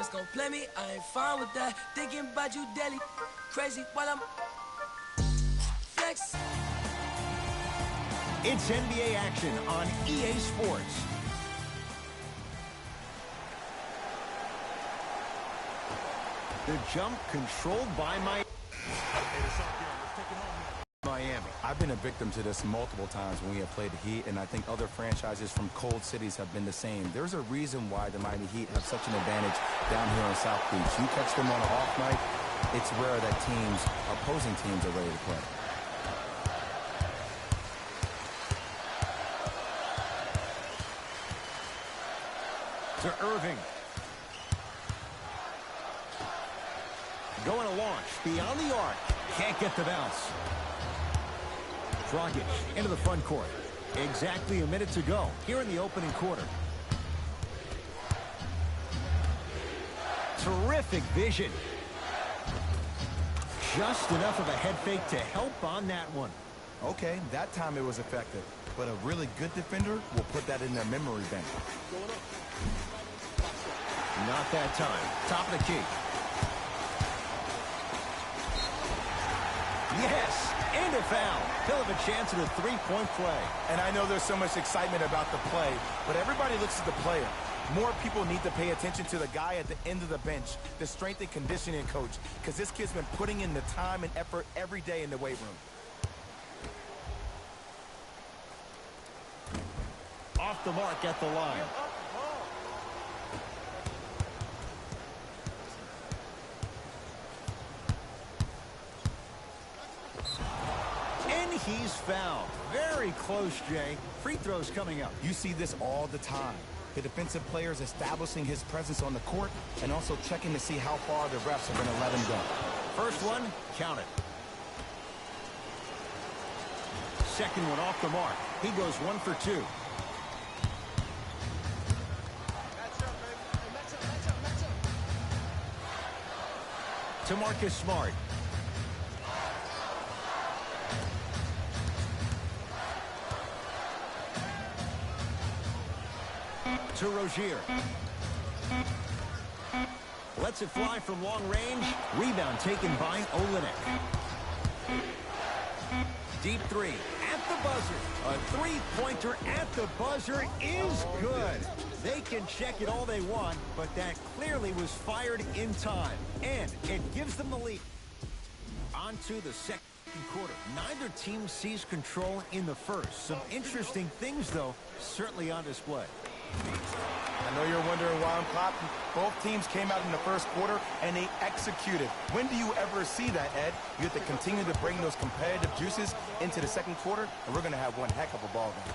just gon' play me, I ain't fine with that. Thinking about you daily, crazy while I'm flex. It's NBA action on EA Sports. The jump controlled by Miami. I've been a victim to this multiple times when we have played the Heat, and I think other franchises from cold cities have been the same. There's a reason why the Miami Heat have such an advantage down here on South Beach. You catch them on an off night, it's rare that opposing teams are ready to play. To Irving. Going to launch beyond the arc. Can't get the bounce. Dragic into the front court. Exactly a minute to go here in the opening quarter. Terrific vision. Just enough of a head fake to help on that one. Okay, that time it was effective, but a really good defender will put that in their memory bank. Not that time. Top of the key. Yes, and a foul. He'll have a chance at a three-point play. And I know there's so much excitement about the play, but everybody looks at the player. More people need to pay attention to the guy at the end of the bench, the strength and conditioning coach, because this kid's been putting in the time and effort every day in the weight room. Off the mark at the line. And he's fouled. Very close, Jay. Free throws coming up. You see this all the time. The defensive players establishing his presence on the court and also checking to see how far the refs are going to let him go. First one, count it. Second one off the mark. He goes 1 for 2. To Marcus Smart. To Rozier. Lets it fly from long range. Rebound taken by Olynyk. Deep three at the buzzer. A three-pointer at the buzzer is good. They can check it all they want, but that clearly was fired in time. And it gives them the lead. On to the second quarter. Neither team sees control in the first. Some interesting things, though, certainly on display. I know you're wondering why I'm clapping. Both teams came out in the first quarter, and they executed. When do you ever see that, Ed? You have to continue to bring those competitive juices into the second quarter, and we're going to have one heck of a ball game.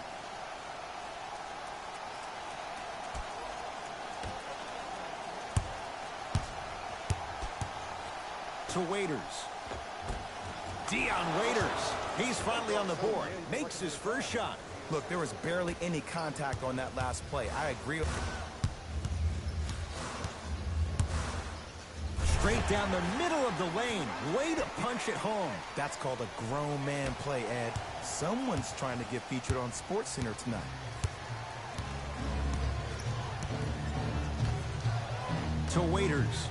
To Waiters. Dion Waiters. He's finally on the board. Makes his first shot. Look, there was barely any contact on that last play. I agree. Straight down the middle of the lane. Way to punch it home. That's called a grown man play, Ed. Someone's trying to get featured on SportsCenter tonight. To Waiters.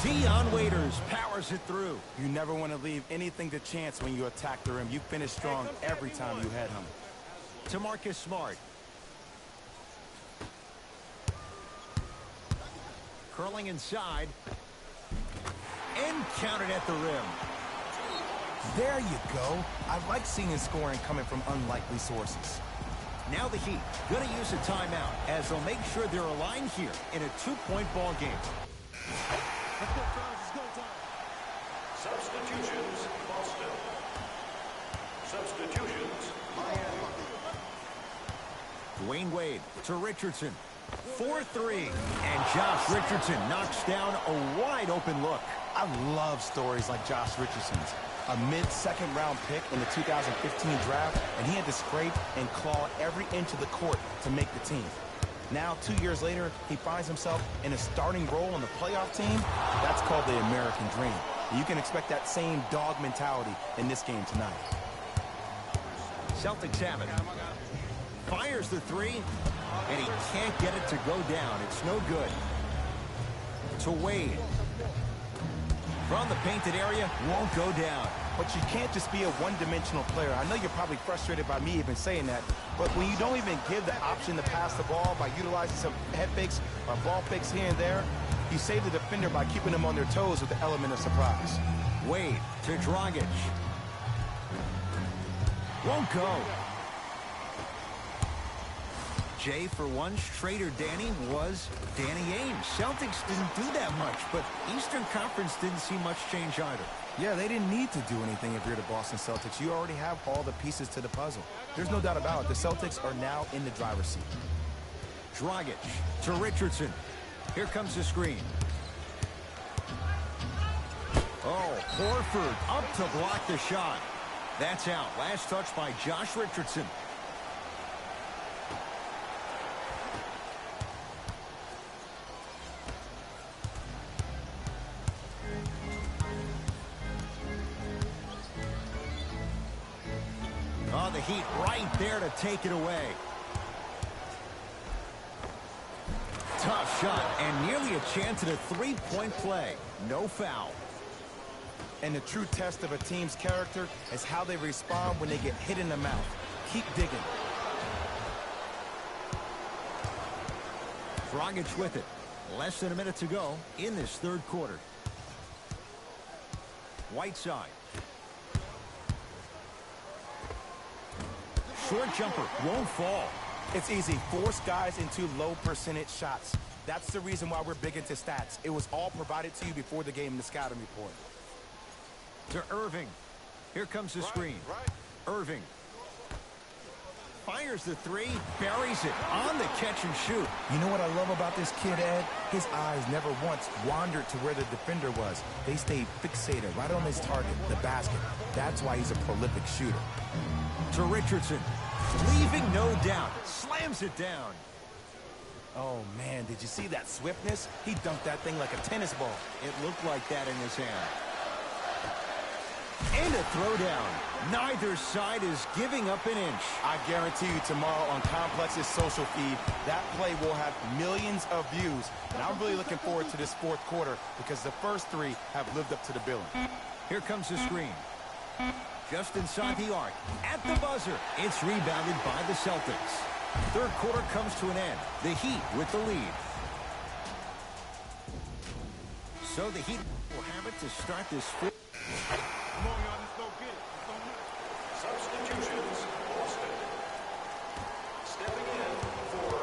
Dion Waiters powers it through. You never want to leave anything to chance when you attack the rim. You finish strong every time you head home. To Marcus Smart. Curling inside. And counted at the rim. There you go. I like seeing scoring coming from unlikely sources. Now the Heat going to use a timeout as they'll make sure they're aligned here in a 2-point ball game. Let's go, fellas. It's go time. Substitutions, Boston. Substitutions, Miami. Dwayne Wade to Richardson. 4-3. And Josh Richardson knocks down a wide open look. I love stories like Josh Richardson's. A mid-second round pick in the 2015 draft, and he had to scrape and claw every inch of the court to make the team. Now, 2 years later, he finds himself in a starting role on the playoff team. That's called the American dream. You can expect that same dog mentality in this game tonight. Celtics have it. Fires the three, and he can't get it to go down. It's no good. to Wade. From the painted area, won't go down. But you can't just be a one-dimensional player. I know you're probably frustrated by me even saying that, but when you don't even give the option to pass the ball by utilizing some head fakes or ball fakes here and there, you save the defender by keeping them on their toes with the element of surprise. Wade to Dragic. Won't go. Jay for one, Schrader Danny was Danny Ainge. Celtics didn't do that much, but Eastern Conference didn't see much change either. Yeah, they didn't need to do anything if you're the Boston Celtics. You already have all the pieces to the puzzle. There's no doubt about it. The Celtics are now in the driver's seat. Dragic to Richardson. Here comes the screen. Oh, Horford up to block the shot. That's out. Last touch by Josh Richardson. Oh, the Heat right there to take it away. Tough shot and nearly a chance at a three-point play. No foul. And the true test of a team's character is how they respond when they get hit in the mouth. Keep digging. Dragic with it. Less than a minute to go in this third quarter. Whiteside. Short jumper won't fall. It's easy. Force guys into low percentage shots. That's the reason why we're big into stats. It was all provided to you before the game in the scouting report. To Irving. Here comes the screen. Irving. Fires the three. Buries it on the catch and shoot. You know what I love about this kid, Ed? His eyes never once wandered to where the defender was. They stayed fixated right on his target, the basket. That's why he's a prolific shooter. To Richardson. Leaving no doubt. Slams it down. Oh, man, did you see that swiftness? He dunked that thing like a tennis ball. It looked like that in his hand. And a throwdown. Neither side is giving up an inch. I guarantee you tomorrow on Complex's social feed, that play will have millions of views. And I'm really looking forward to this fourth quarter because the first three have lived up to the billing. Here comes the screen. Just inside the arc. At the buzzer. It's rebounded by the Celtics. Third quarter comes to an end. The Heat with the lead. So the Heat will have it to start this fourth. Come on, y'all. Let's go get it. Substitutions. Boston. Stepping in for...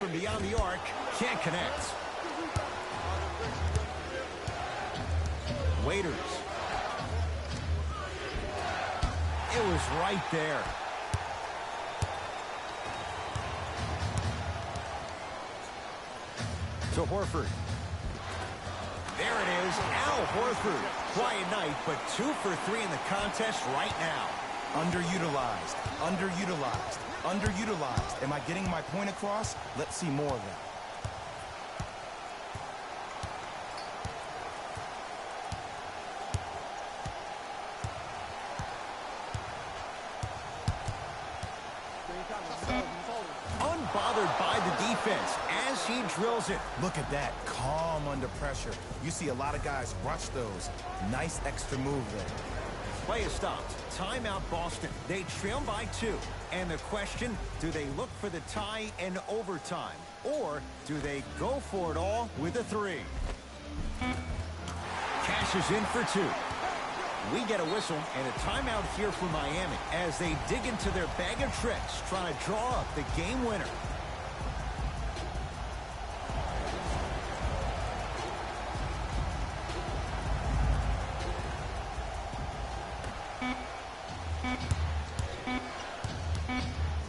From beyond the arc. Can't connect. Waiters. It was right there. To Horford. There it is. Al Horford. Quiet night, but 2 for 3 in the contest right now. Underutilized, underutilized, underutilized. Am I getting my point across? Let's see more of that. Unbothered by the defense as he drills it. Look at that, calm under pressure. You see a lot of guys rush those. Nice extra move there. Play is stopped. Timeout Boston. They trail by 2. And the question, do they look for the tie in overtime? Or do they go for it all with a 3? Cashes in for 2. We get a whistle and a timeout here for Miami as they dig into their bag of tricks, trying to draw up the game winner.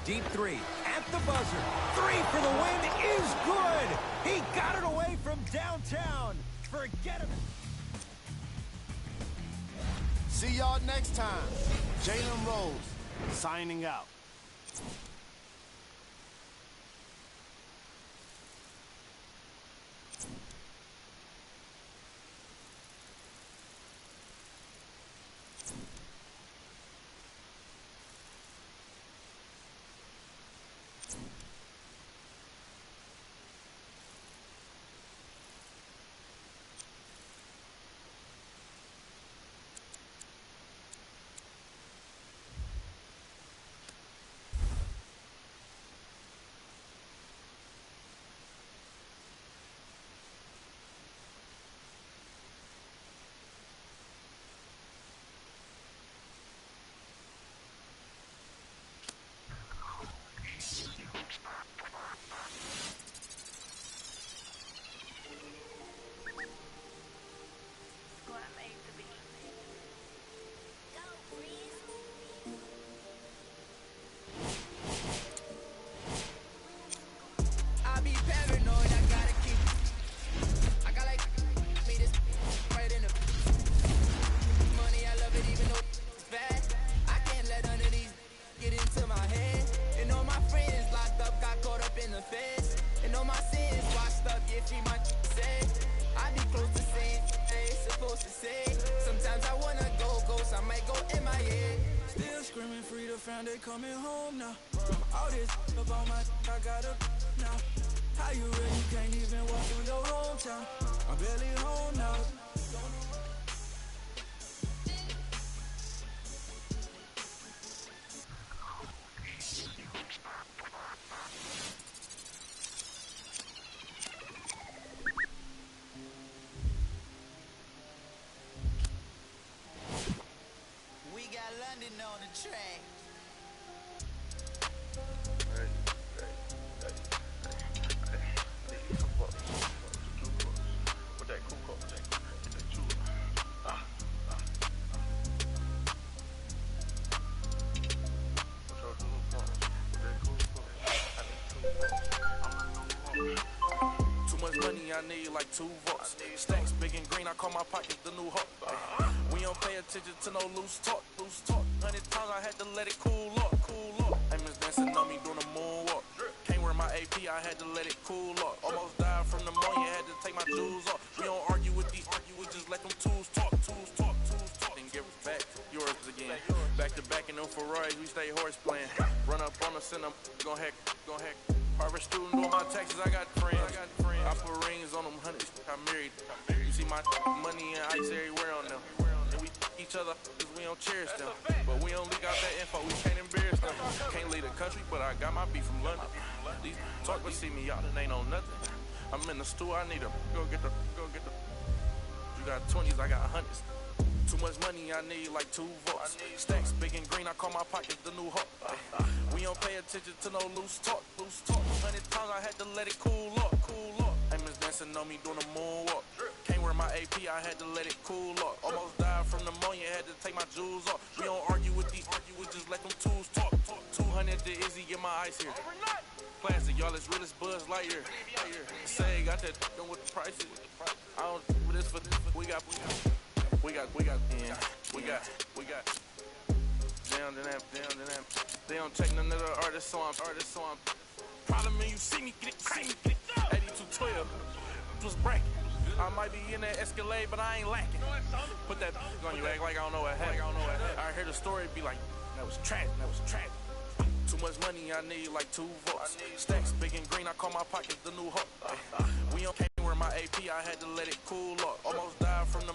Deep 3 at the buzzer. 3 for the win is good. He got it away from downtown. Forget it. See y'all next time. Jalen Rose signing out. girlfriend, they coming home now. All this up on my, I got up now. How you really can't even walk through your hometown? I'm barely home now. We got London on the track. Too much money, I need like 2 votes. Stacks big and green, I call my pockets the new hook. We don't pay attention to no loose talk. 100 times I had to let it cool up. Amos dancing on me doing a moonwalk. Can't wear my AP, I had to let it cool up. Almost died from pneumonia, had to take my jewels off. We don't argue with these, we just let them tools talk. Then give it back, yours again. Back to back in them Ferraris, we stay horse playing. Run up on us and I'm gon' hack. Harvard student doing my taxes, I got friends. I put rings on them hundreds, I married. You see my money and ice everywhere on them. And we each other cause we don't cherish them. But we don't leak out that info, we can't embarrass them. Can't leave the country, but I got my beef from London. These talk but see me out and ain't on nothing. I'm in the stew, I need to go get the. You got 20s, I got hundreds. Too much money, I need like 2 votes. Stacks big and green, I call my pockets the new hook. We don't pay attention to no loose talk. 100 times I had to let it cool up. Amos dancing on me doing a moonwalk. Can't wear my AP, I had to let it cool up. Almost died from pneumonia, had to take my jewels off. We don't argue with these, we just let them tools talk. 200 to Izzy, get my ice here. Classic, y'all as real as Buzz Lightyear. Say, got that done with the prices. I don't with this for this, we got. Down to them. They don't take none of the artists, so I'm. Problem is, you see me get it. 8212 was bracket. I might be in that Escalade, but I ain't lacking. Put that on you, act like I don't know what happened. I hear the story, be like, that was tragic. Too much money, I need like 2 votes. Stacks big and green, I call my pockets the new hook. We don't can't wear my AP, I had to let it cool up. Almost died from the.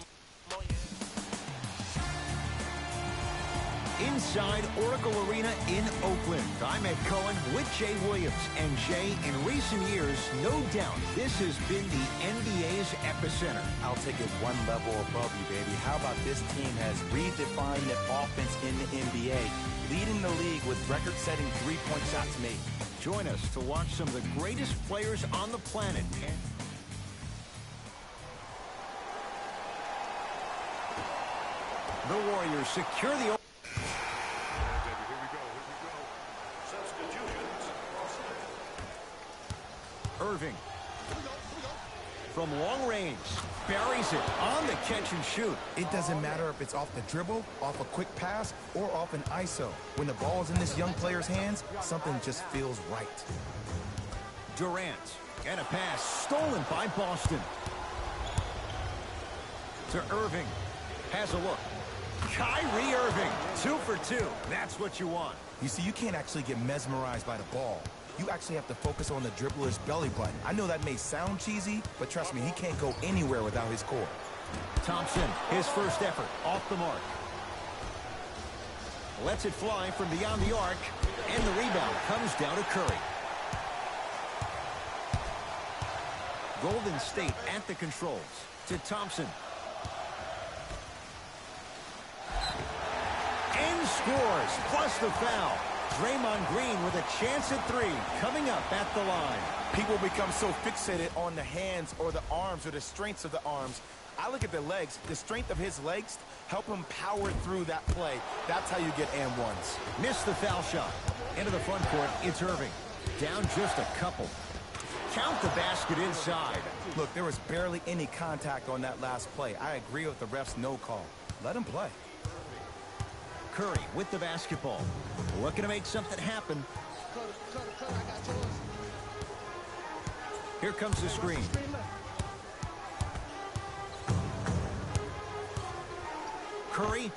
Inside Oracle Arena in Oakland, I'm Ed Cohen with Jay Williams. And Jay, in recent years, no doubt, this has been the NBA's epicenter. I'll take it one level above you, baby. How about this team has redefined the offense in the NBA, leading the league with record-setting 3-point shots made. Join us to watch some of the greatest players on the planet. The Warriors secure the... Irving. From long range, buries it on the catch and shoot. It doesn't matter if it's off the dribble, off a quick pass, or off an ISO. When the ball's in this young player's hands, something just feels right. Durant. And a pass stolen by Boston. To Irving. Has a look. Kyrie Irving. 2 for 2. That's what you want. You see, you can't actually get mesmerized by the ball. You actually have to focus on the dribbler's belly button. I know that may sound cheesy, but trust me, he can't go anywhere without his core. Thompson, his first effort, off the mark. Lets it fly from beyond the arc, and the rebound comes down to Curry. Golden State at the controls to Thompson. And scores, plus the foul. Draymond Green with a chance at 3 coming up at the line. People become so fixated on the hands or the arms or the strengths of the arms. I look at the legs. The strength of his legs help him power through that play. That's how you get and ones. Missed the foul shot. Into the front court, it's Irving. Down just a couple. Count the basket inside. Look, there was barely any contact on that last play. I agree with the ref's no call. Let him play. Curry with the basketball. Looking to make something happen. Here comes the screen. Curry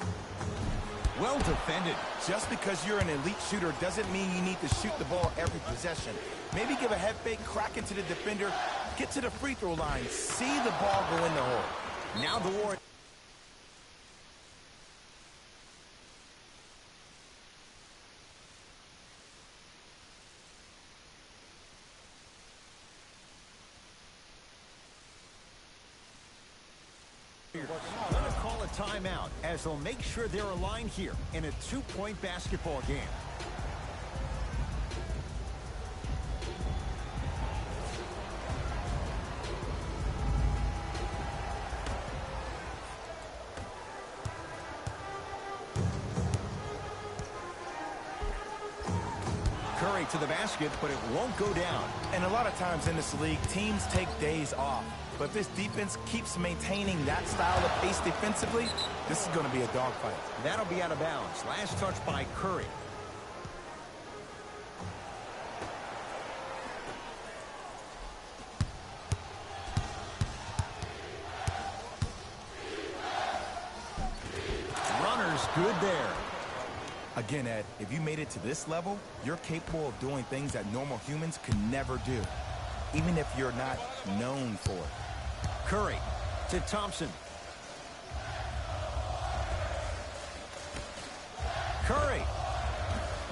Well defended. Just because you're an elite shooter doesn't mean you need to shoot the ball every possession. Maybe give a head fake, crack into the defender, get to the free throw line, see the ball go in the hole. Now the Warriors. Going to call a timeout as they'll make sure they're aligned here in a two-point basketball game. Curry to the basket, but it won't go down. And a lot of times in this league, teams take days off. But if this defense keeps maintaining that style of pace defensively, this is going to be a dogfight. That'll be out of bounds. Last touch by Curry. Runner's good there. Again, Ed, if you made it to this level, you're capable of doing things that normal humans could never do, even if you're not known for it. Curry to Thompson. Curry.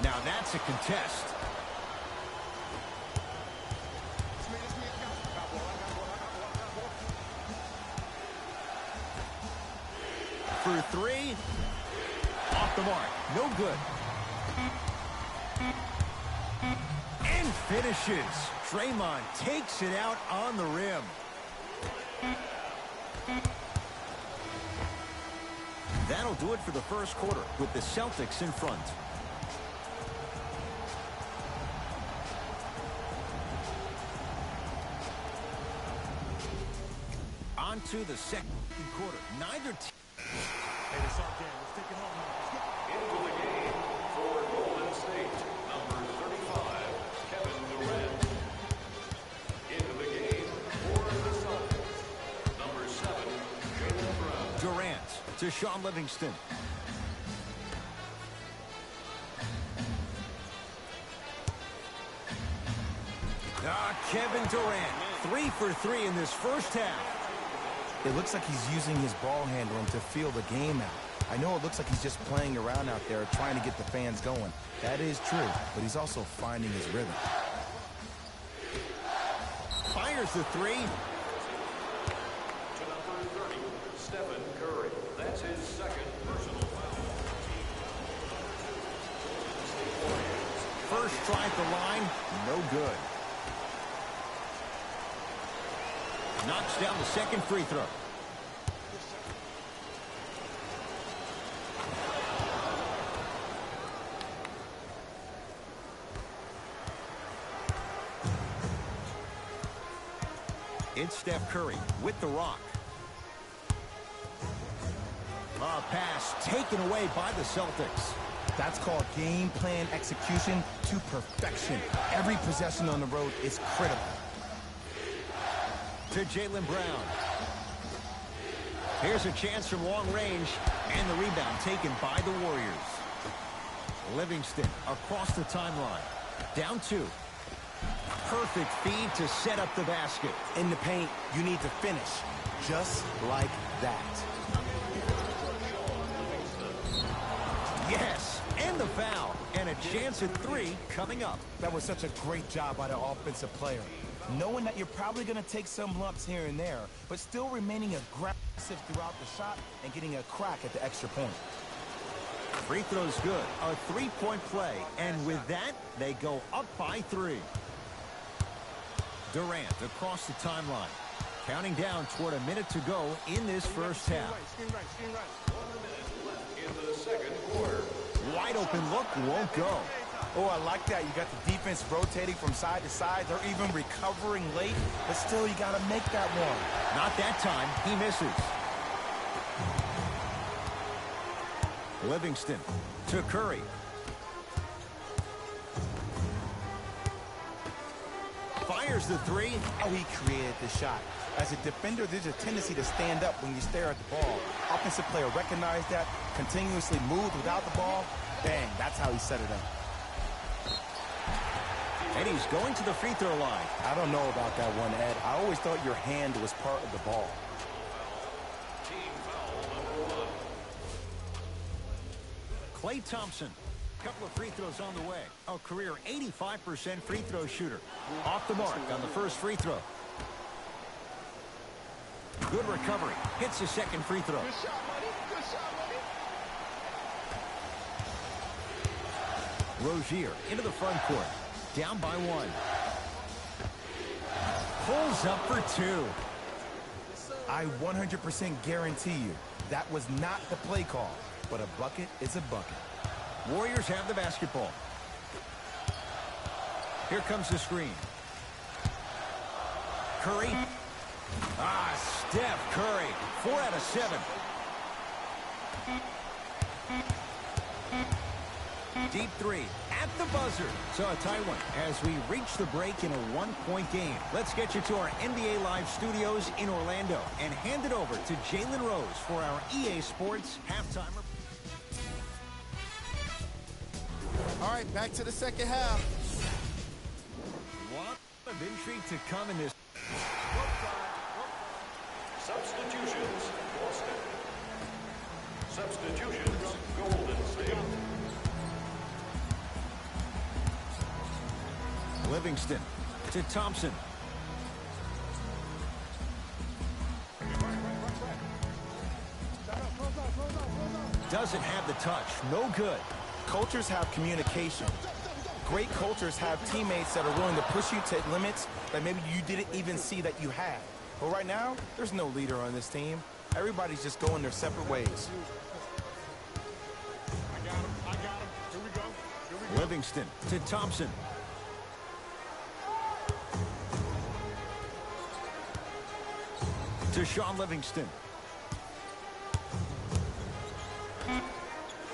Now that's a contest. For three. Off the mark. No good. And finishes. Draymond takes it out on the rim. That'll do it for the first quarter with the Celtics in front. On to the second quarter. Neither team. Hey, it's all game. Let's take it home now. Into the game for Golden State, number 35, Kevin Durant. Into the game for the Celtics, number 7, Jaylen Brown. Durant to Sean Livingston. Kevin Durant, 3 for 3 in this first half. It looks like he's using his ball handling to feel the game out. I know it looks like he's just playing around out there trying to get the fans going. That is true, but he's also finding his rhythm. Fires the three. To number 30, Stephen Curry. That's his second personal foul. First try at the line, no good. Knocks down the second free throw. It's Steph Curry with the rock. A pass taken away by the Celtics. That's called game plan execution to perfection. Every possession on the road is critical. To Jaylen Brown. Here's a chance from long range, and the rebound taken by the Warriors. Livingston across the timeline. Down 2. Perfect feed to set up the basket. In the paint, you need to finish just like that. Yes, and the foul. And a chance at 3 coming up. That was such a great job by the offensive player. Knowing that you're probably going to take some lumps here and there, but still remaining aggressive throughout the shot and getting a crack at the extra point. Free throw's good. A 3-point play. And with that, they go up by 3. Durant across the timeline. Counting down toward a minute to go in this first half. 1 minute left in the second quarter. Wide open look won't go. Oh, I like that. You got the defense rotating from side to side. They're even recovering late, but still you got to make that one. Not that time. He misses. Livingston to Curry. fires the three. Oh, he created the shot. As a defender, there's a tendency to stand up when you stare at the ball. Offensive player recognized that, continuously moved without the ball. Bang, that's how he set it up. And he's going to the free throw line. I don't know about that one, Ed. I always thought your hand was part of the ball. Team foul number 1. Klay Thompson. Couple of free throws on the way. A career 85% free throw shooter. Off the mark on the first free throw. Good recovery. Hits the second free throw. Good shot, buddy. Good shot, buddy. Rozier into the front court. Down by 1. Pulls up for 2. I 100% guarantee you that was not the play call, but a bucket is a bucket. Warriors have the basketball. Here comes the screen. Curry. Steph Curry. 4 out of 7. Deep three at the buzzer. So a tie one as we reach the break in a 1-point game. Let's get you to our NBA Live studios in Orlando and hand it over to Jalen Rose for our EA Sports halftime. All right, back to the second half. What of intrigue to come in this. Substitutions, Boston. Substitutions, Golden State. Livingston to Thompson. Doesn't have the touch. No good. Cultures have communication. Great cultures have teammates that are willing to push you to limits that maybe you didn't even see that you had. But right now, there's no leader on this team. Everybody's just going their separate ways. I got him. Here we go. Livingston to Thompson. To Sean Livingston.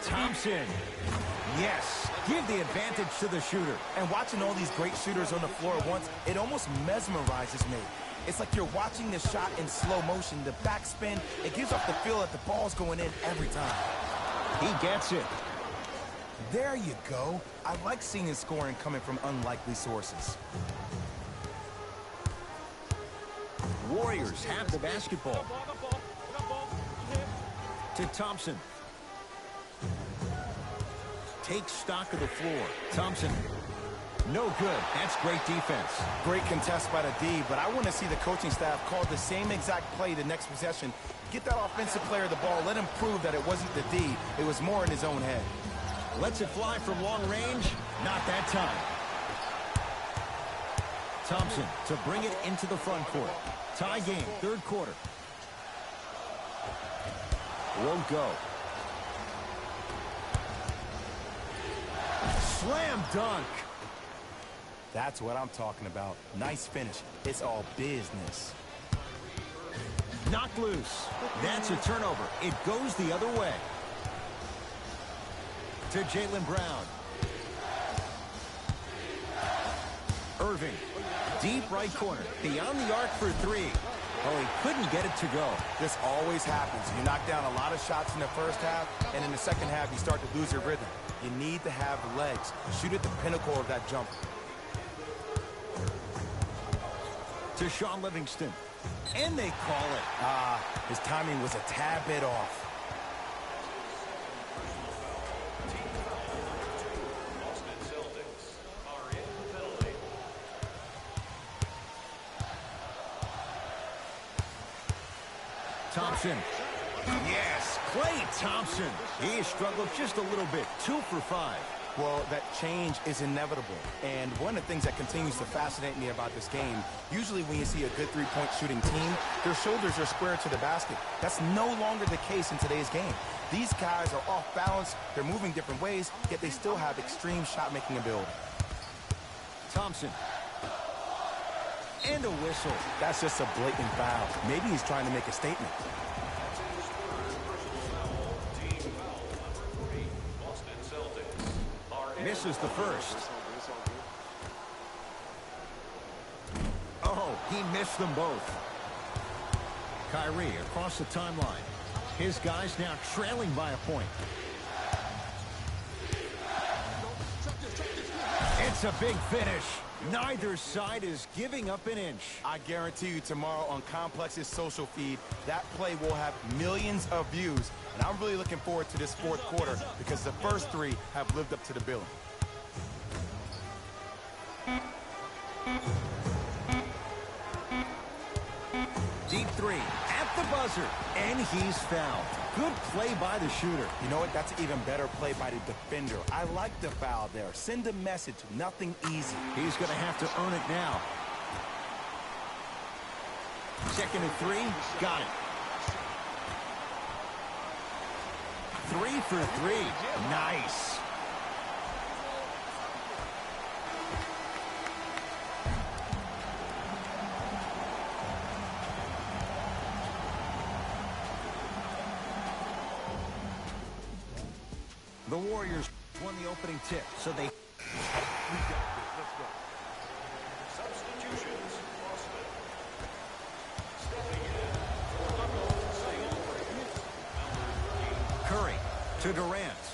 Thompson. Yes. Give the advantage to the shooter. And watching all these great shooters on the floor at once, it almost mesmerizes me. It's like you're watching the shot in slow motion, the backspin. It gives off the feel that the ball's going in every time. He gets it. There you go. I like seeing his scoring coming from unlikely sources. Warriors have the basketball. To Thompson. Takes stock of the floor. Thompson. No good. That's great defense. Great contest by the D, but I want to see the coaching staff call the same exact play the next possession. Get that offensive player the ball. Let him prove that it wasn't the D. It was more in his own head. Lets it fly from long range. Not that time. Thompson to bring it into the front court. Tie game, third quarter. Won't go. Slam dunk. That's what I'm talking about. Nice finish. It's all business. Knocked loose. That's a turnover. It goes the other way. To Jaylen Brown. Irving. Deep right corner. Beyond the arc for 3. Oh, he couldn't get it to go. This always happens. You knock down a lot of shots in the first half, and in the second half, you start to lose your rhythm. You need to have legs. Shoot at the pinnacle of that jump. To Sean Livingston. And they call it. His timing was a tad bit off. Boston Celtics are in the penalty. Thompson. Yes, Klay Thompson. He has struggled just a little bit. 2 for 5. Well, that change is inevitable. And one of the things that continues to fascinate me about this game, usually when you see a good three-point shooting team, their shoulders are square to the basket. That's no longer the case in today's game. These guys are off balance, they're moving different ways, yet they still have extreme shot-making ability. Thompson. And a whistle. That's just a blatant foul. Maybe he's trying to make a statement. Misses the first. He missed them both. Kyrie across the timeline. His guys now trailing by a point. It's a big finish. Neither side is giving up an inch. I guarantee you tomorrow on Complex's social feed, that play will have millions of views. And I'm really looking forward to this fourth quarter because the first three have lived up to the billing. Deep three at the buzzer, and he's fouled. Good play by the shooter. You know what? That's an even better play by the defender. I like the foul there. Send a message. Nothing easy. He's going to have to earn it now. Second and three. Got it. 3 for 3. Nice. The Warriors won the opening tip, so they... Substitutions. Boston. Stepping in for the Golden State Warriors. Number 3. Curry to Durant.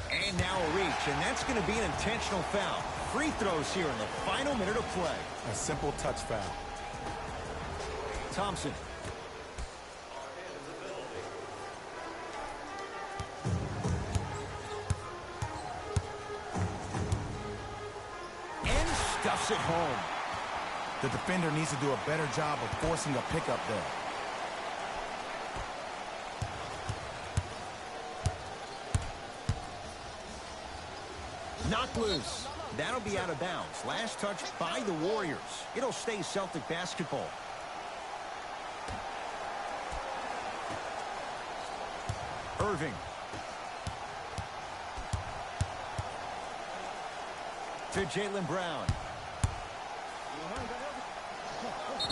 And now a reach, and that's going to be an intentional foul. Free throws here in the final minute of play. A simple touch foul. Thompson. And stuffs it home. The defender needs to do a better job of forcing a pickup there. Knocked loose. That'll be out of bounds. Last touch by the Warriors. It'll stay Celtic basketball. Irving. To Jaylen Brown.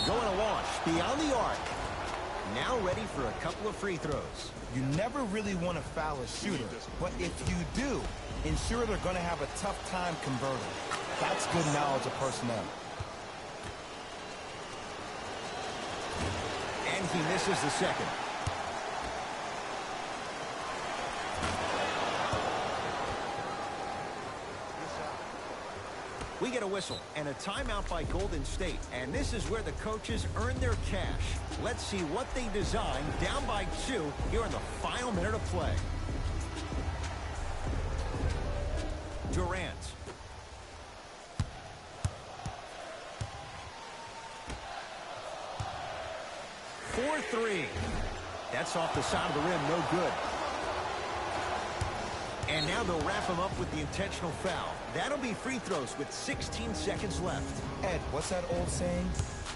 Going to launch beyond the arc. Now ready for a couple of free throws. You never really want to foul a shooter, but if you do, ensure they're going to have a tough time converting. That's good knowledge of personnel. And he misses the second. We get a whistle and a timeout by Golden State. And this is where the coaches earn their cash. Let's see what they design down by 2 here in the final minute of play. Durant. For 3. That's off the side of the rim, no good. And now they'll wrap him up with the intentional foul. That'll be free throws with 16 seconds left. Ed, what's that old saying?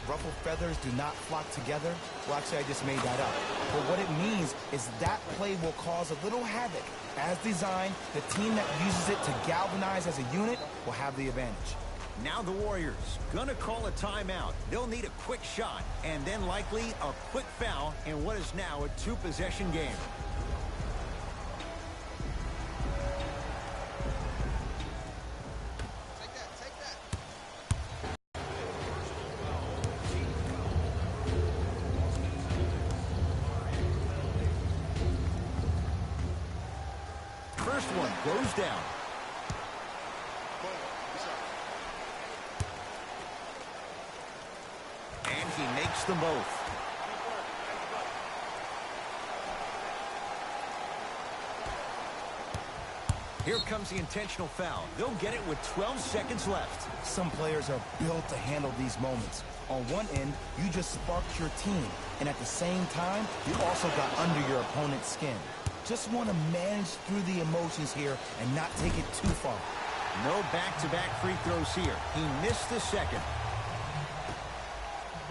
Ruffled feathers do not flock together? Well, actually, I just made that up. But what it means is that play will cause a little havoc. As designed, the team that uses it to galvanize as a unit will have the advantage. Now the Warriors gonna call a timeout. They'll need a quick shot and then likely a quick foul in what is now a 2-possession game. First one goes down. And he makes them both. Here comes the intentional foul. They'll get it with 12 seconds left. Some players are built to handle these moments. On one end, you just sparked your team. And at the same time, you also got under your opponent's skin. Just want to manage through the emotions here and not take it too far. No back-to-back free throws here. He missed the second.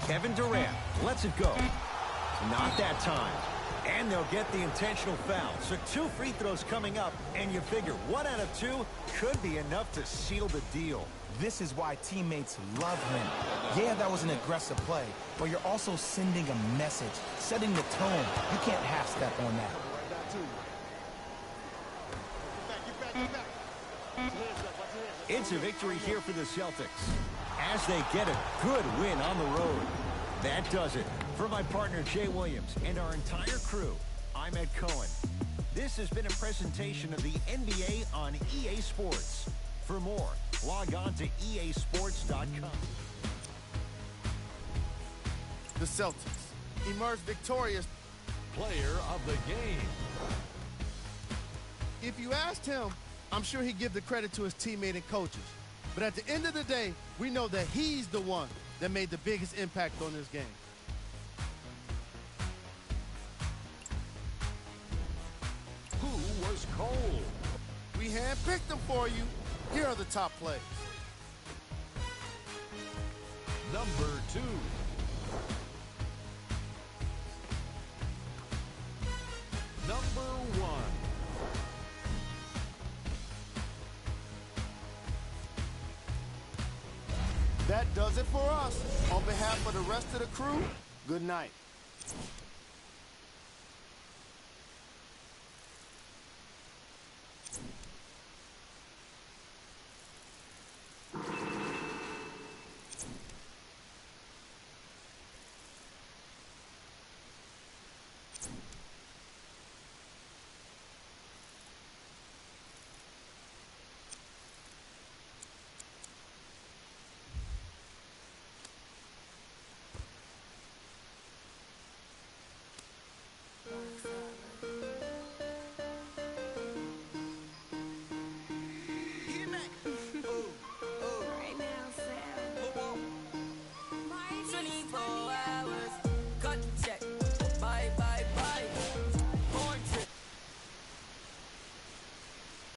Kevin Durant lets it go. Not that time. And they'll get the intentional foul. So 2 free throws coming up, and you figure 1 out of 2 could be enough to seal the deal. This is why teammates love him. Yeah, that was an aggressive play, but you're also sending a message, setting the tone. You can't half-step on that. It's a victory here for the Celtics. as they get a good win on the road. That does it. For my partner, Jay Williams, and our entire crew, I'm Ed Cohen. This has been a presentation of the NBA on EA Sports. For more, log on to easports.com. The Celtics emerged victorious. Player of the game. If you asked him, I'm sure he'd give the credit to his teammate and coaches. But at the end of the day, we know that he's the one that made the biggest impact on this game. Who was cold? We handpicked them for you. Here are the top plays. Number 2. Number 1. That does it for us. On behalf of the rest of the crew, good night.